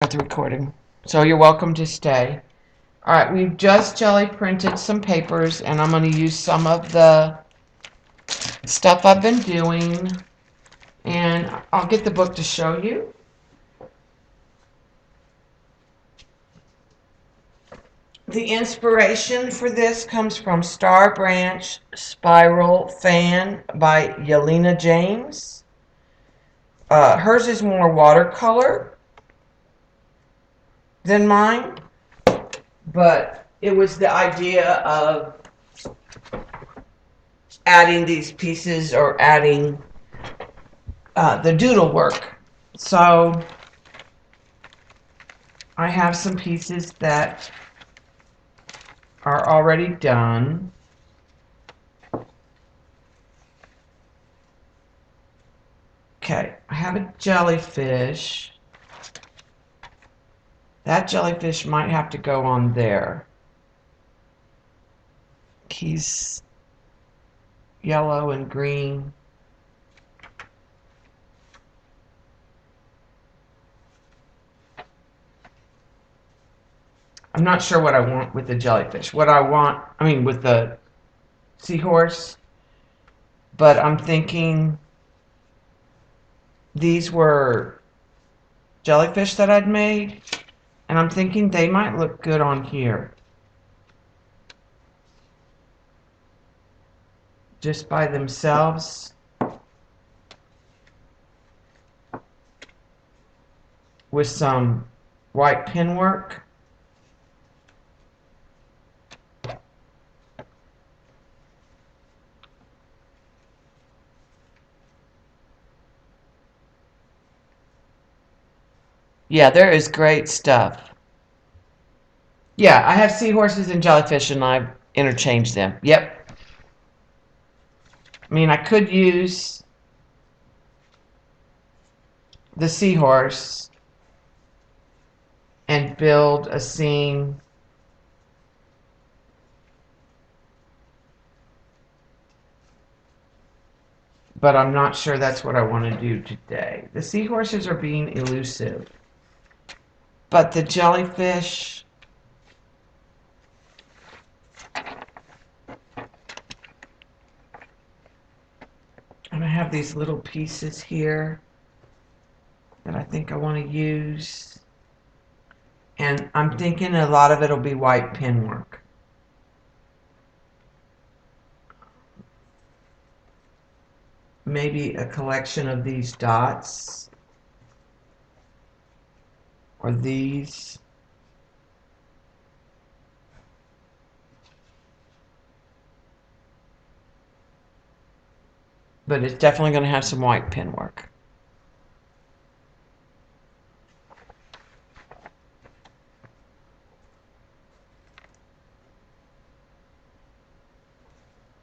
At the recording. So you're welcome to stay. All right, we've just jelly printed some papers, and I'm going to use some of the stuff I've been doing, and I'll get the book to show you. The inspiration for this comes from Star Branch Spiral Fan by Yelena James. Hers is more watercolor than mine, but it was the idea of adding these pieces or adding the doodle work. So I have some pieces that are already done. Okay, I have a jellyfish. That jellyfish might have to go on there. He's yellow and green. I'm not sure what I want with the jellyfish. What I want, with the seahorse, but I'm thinking these were jellyfish that I'd made, and I'm thinking they might look good on here. Just by themselves. With some white pen work. Yeah, there is great stuff. Yeah, I have seahorses and jellyfish, and I've interchanged them. Yep. I could use the seahorse and build a scene. But I'm not sure that's what I want to do today. The seahorses are being elusive. But the jellyfish, and I have these little pieces here that I think I want to use. And I'm thinking a lot of it will be white pen work. Maybe a collection of these dots. Or these. But it's definitely going to have some white pen work.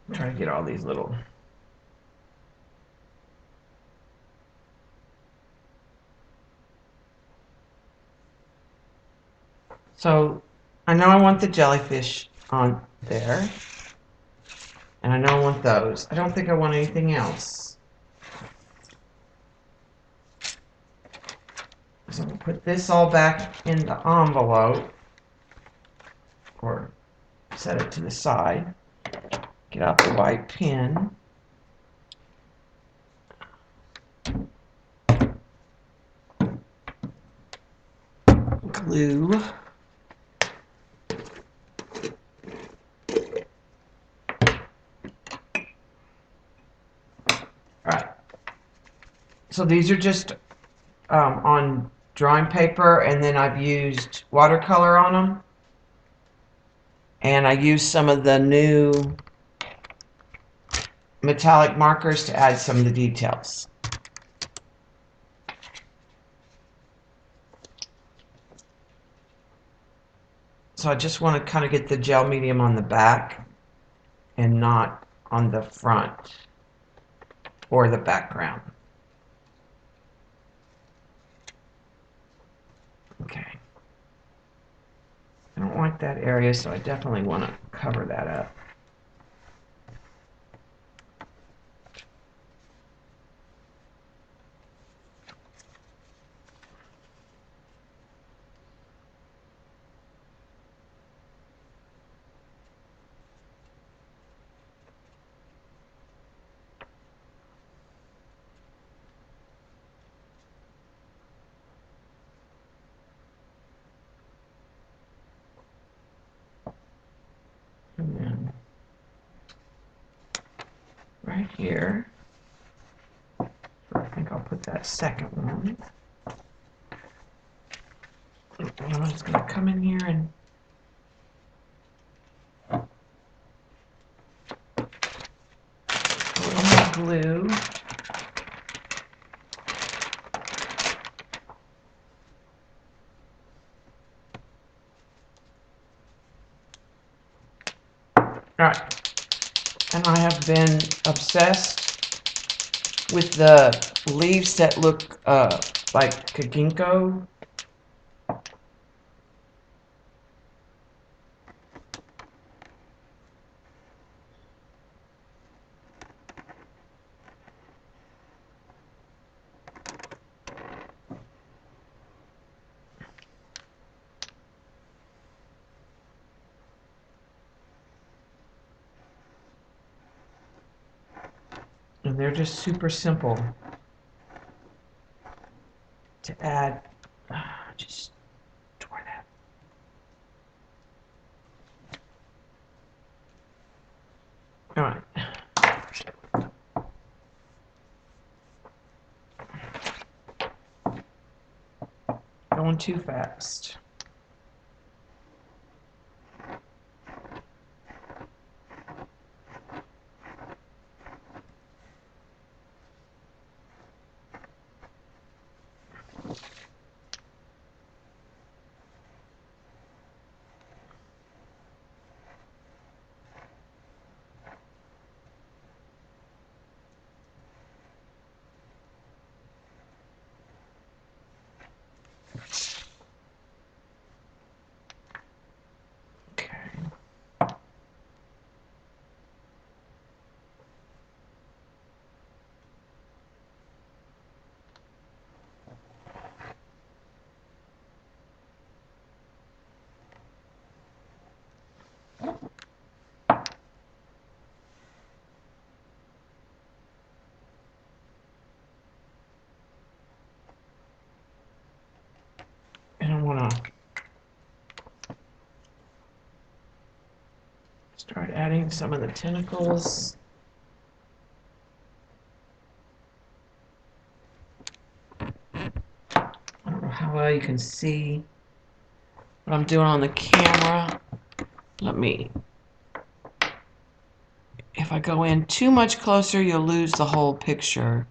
I'm trying to get all these little... So I know I want the jellyfish on there. And I know I want those. I don't think I want anything else. So I'm going to put this all back in the envelope. Or set it to the side. Get out the white pen. Glue. Alright. So these are just on drawing paper, and then I've used watercolor on them. And I used some of the new metallic markers to add some of the details. So I just want to kind of get the gel medium on the back and not on the front or the background. Okay. I don't like that area, so I definitely want to cover that up. here. I think I'll put that second one. I'm just going to come in here and a little more glue. Alright, and I have been obsessed with the leaves that look like ginkgo. And they're just super simple to add. Just tore that. All right. Going too fast. And I want to start adding some of the tentacles. I don't know how well you can see what I'm doing on the camera. Let me, if I go in too much closer, you'll lose the whole picture.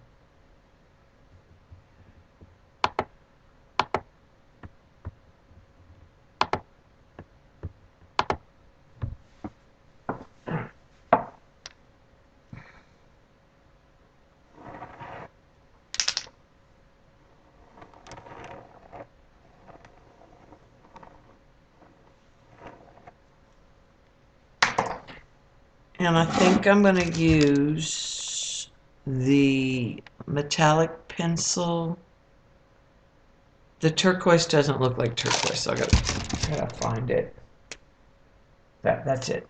And I think I'm going to use the metallic pencil. The turquoise doesn't look like turquoise, so I gotta find it. That's it.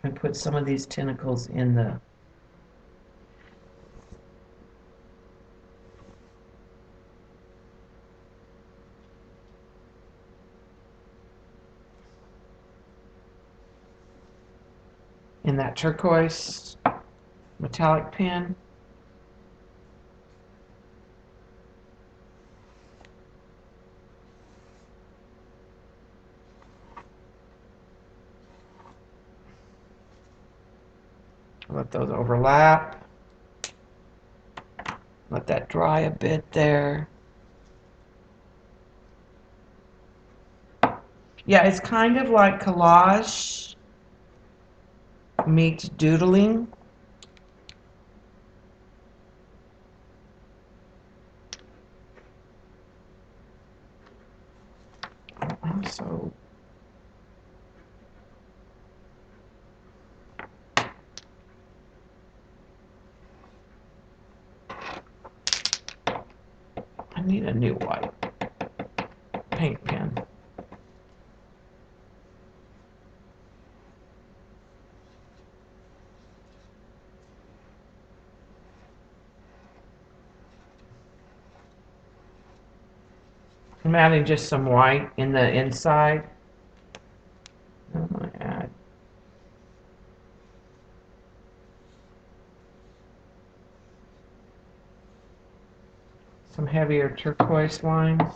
And put some of these tentacles in that turquoise metallic pen. Let those overlap. Let that dry a bit there. Yeah, it's kind of like collage meets doodling. So I need a new white paint pen. I'm adding just some white in the inside. some heavier turquoise lines.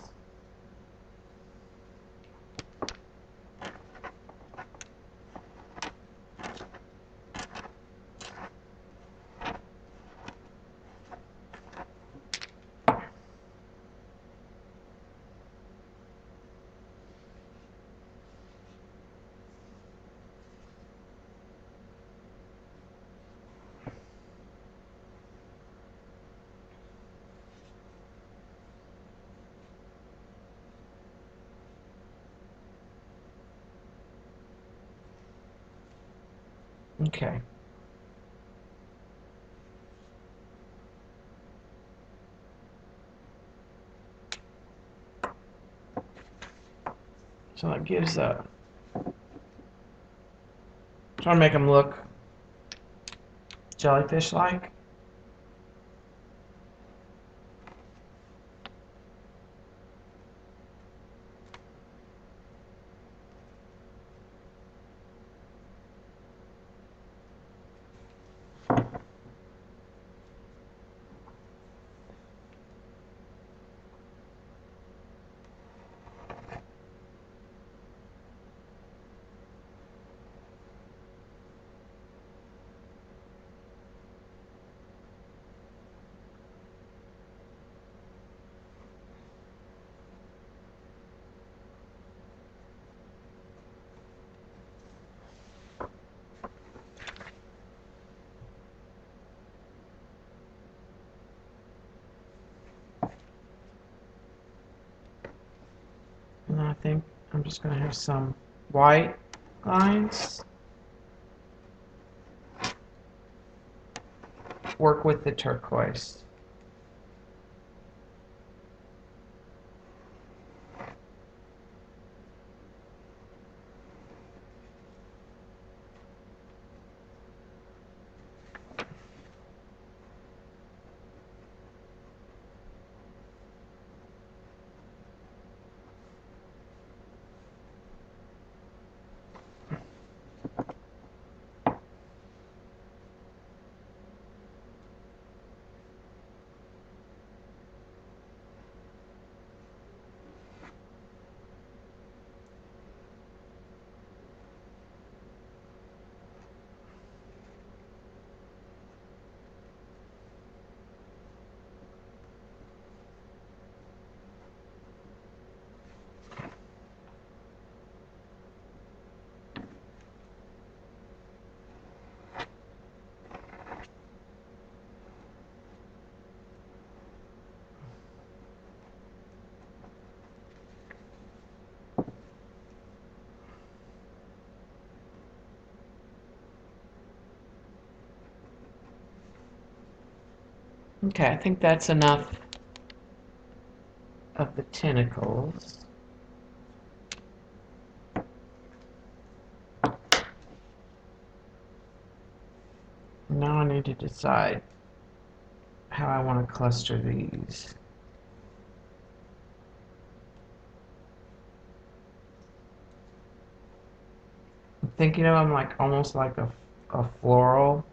Okay. So that gives a, trying to make them look jellyfish-like. And I think I'm just going to have some white lines. Work with the turquoise. Okay, I think that's enough of the tentacles. Now I need to decide how I want to cluster these. I'm thinking of them like almost like a floral.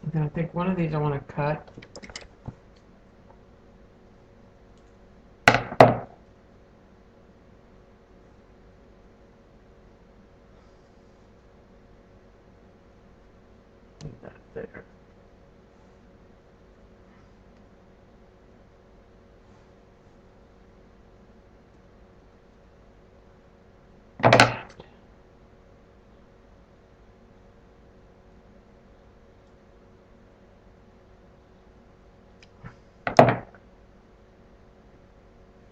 And then I think one of these I want to cut. that there.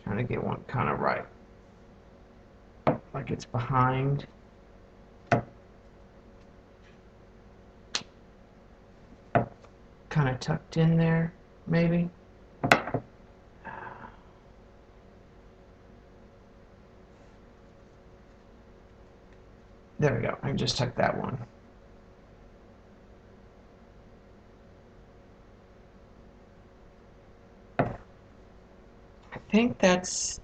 Trying to get one kind of right, like it's behind. Kind of tucked in there, maybe. There we go. I just tucked that one. I think that's,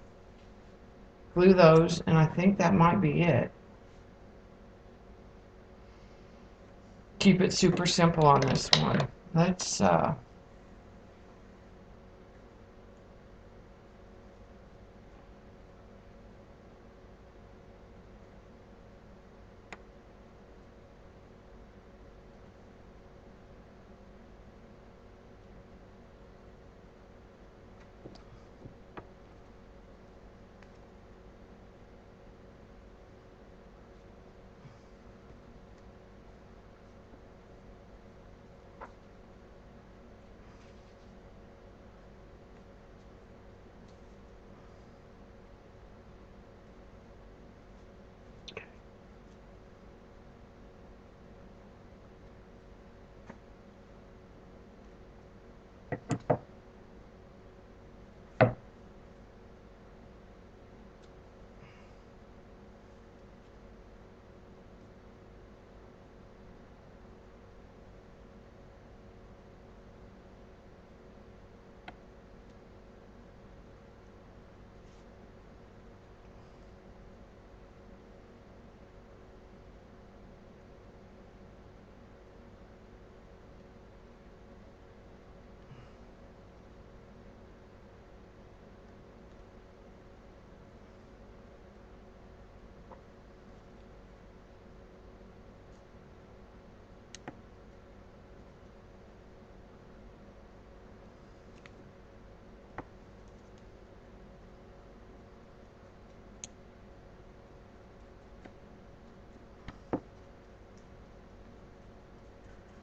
glue those, and I think that might be it. Keep it super simple on this one. Let's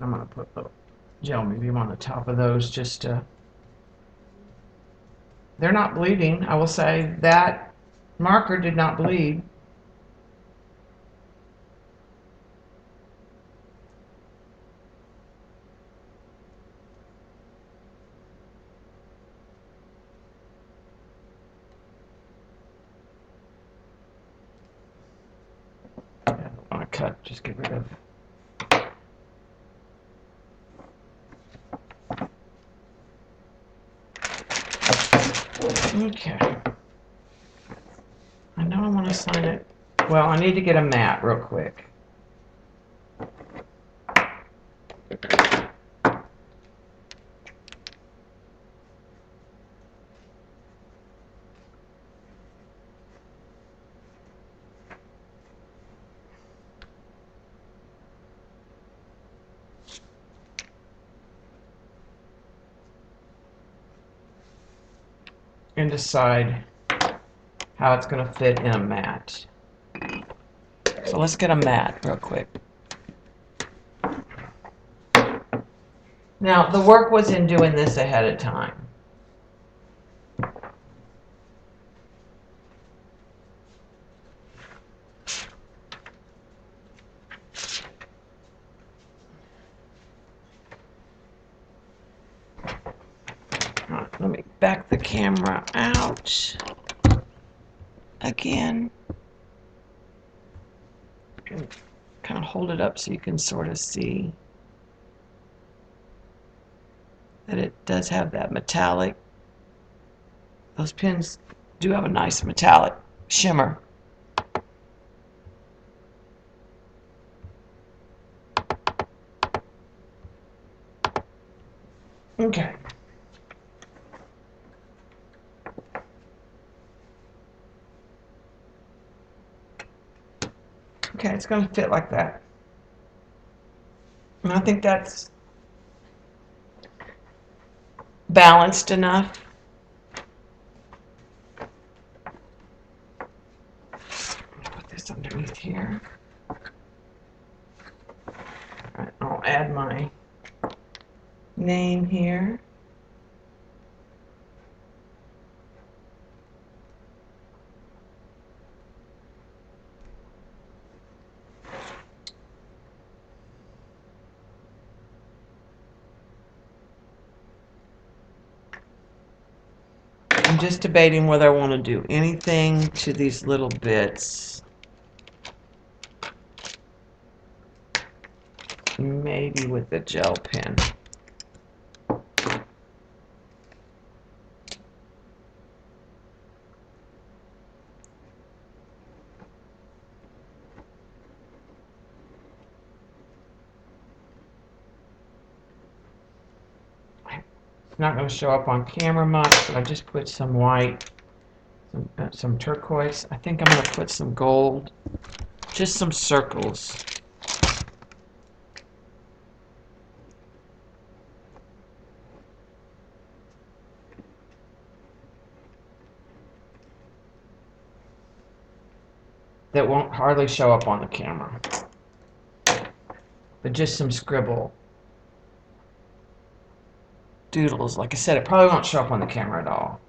I'm going to put the gel medium on the top of those just to... They're not bleeding. I will say that marker did not bleed. I don't want to cut, just get rid of... Okay. I know I want to sign it. Well, I need to get a mat real quick. And decide how it's going to fit in a mat. So let's get a mat real quick. Now, the work was in doing this ahead of time. Let me back the camera out again. And kind of hold it up so you can sort of see that it does have that metallic. Those pins do have a nice metallic shimmer. Okay. Okay, it's going to fit like that. And I think that's balanced enough. Put this underneath here. All right, I'll add my name here. I'm just debating whether I want to do anything to these little bits. Maybe with the gel pen. It's not going to show up on camera much, but I just put some white, some turquoise. I think I'm going to put some gold, just some circles. That won't hardly show up on the camera, but just some scribble doodles. Like I said, it probably won't show up on the camera at all.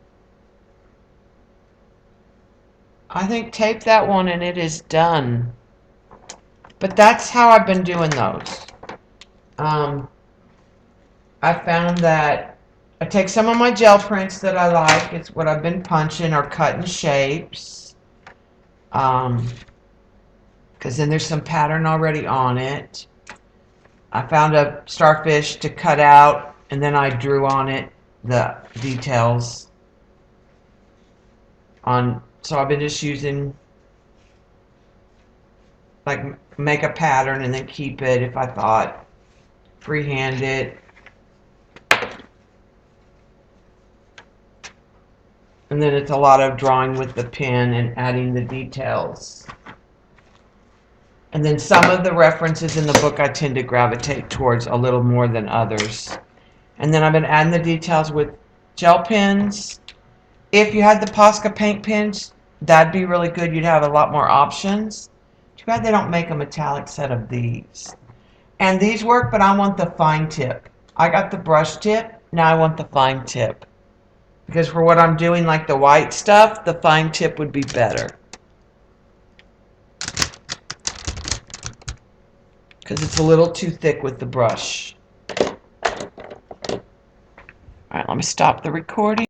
I think tape that one and it is done. But that's how I've been doing those. I found that I take some of my gel prints that I like. It's what I've been punching or cutting shapes. Because then there's some pattern already on it. I found a starfish to cut out, and then I drew on it the details. So I've been just using, like, make a pattern and then keep it if I thought, freehand it. And then it's a lot of drawing with the pen and adding the details. And then some of the references in the book I tend to gravitate towards a little more than others. And then I've been adding the details with gel pens. If you had the Posca paint pens, that'd be really good. You'd have a lot more options. Too bad they don't make a metallic set of these. And these work, but I want the fine tip. I got the brush tip, now I want the fine tip. Because for what I'm doing, like the white stuff, the fine tip would be better. Because it's a little too thick with the brush. Alright, let me stop the recording.